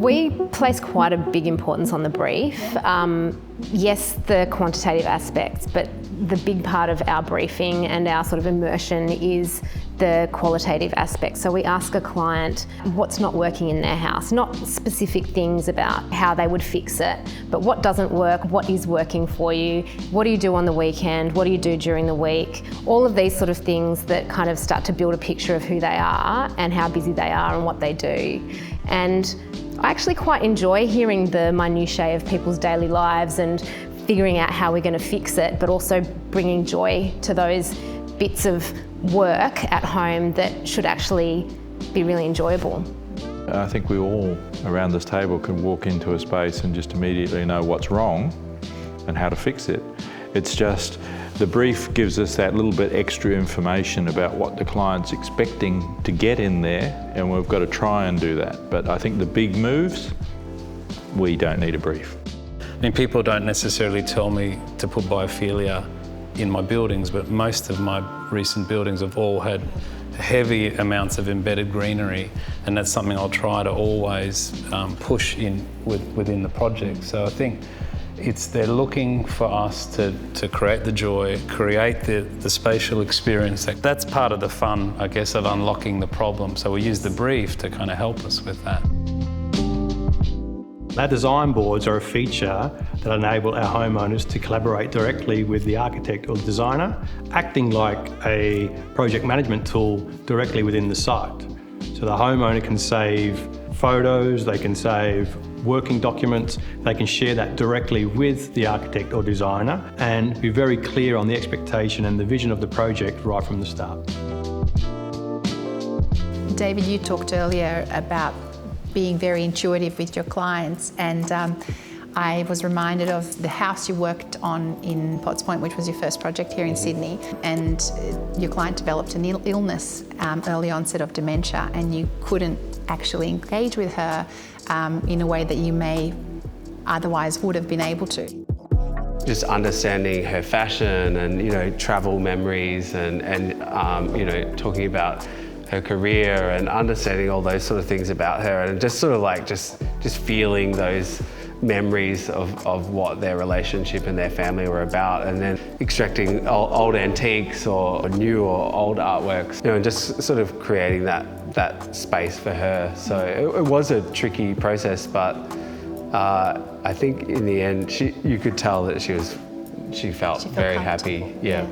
We place quite a big importance on the brief. Yes, the quantitative aspects, but the big part of our briefing and our sort of immersion is the qualitative aspects. So we ask a client what's not working in their house, not specific things about how they would fix it, but what doesn't work, what is working for you, what do you do on the weekend, what do you do during the week, all of these sort of things that kind of start to build a picture of who they are and how busy they are and what they do. And I actually quite enjoy hearing the minutiae of people's daily lives and figuring out how we're going to fix it, but also bringing joy to those bits of work at home that should actually be really enjoyable. I think we all around this table can walk into a space and just immediately know what's wrong and how to fix it. It's just the brief gives us that little bit extra information about what the client's expecting to get in there, and we've got to try and do that. But I think the big moves, we don't need a brief. I mean, people don't necessarily tell me to put biophilia in my buildings, but most of my recent buildings have all had heavy amounts of embedded greenery, and that's something I'll try to always push in within the project. So I think they're looking for us to create the joy, create the spatial experience. That's part of the fun, I guess, of unlocking the problem. So we use the brief to kind of help us with that. Our design boards are a feature that enable our homeowners to collaborate directly with the architect or designer, acting like a project management tool directly within the site. So the homeowner can save photos, they can save working documents, they can share that directly with the architect or designer and be very clear on the expectation and the vision of the project right from the start. David, you talked earlier about being very intuitive with your clients, and I was reminded of the house you worked on in Potts Point, which was your first project here in Sydney, and your client developed an illness, early onset of dementia, and you couldn't actually engage with her in a way that you may otherwise would have been able to. Just understanding her fashion and travel memories and talking about her career and understanding all those sort of things about her, and just sort of like just feeling those memories of what their relationship and their family were about, and then extracting old antiques or new or old artworks, and just sort of creating that space for her. So it was a tricky process, but I think in the end you could tell that she felt very happy. Yeah.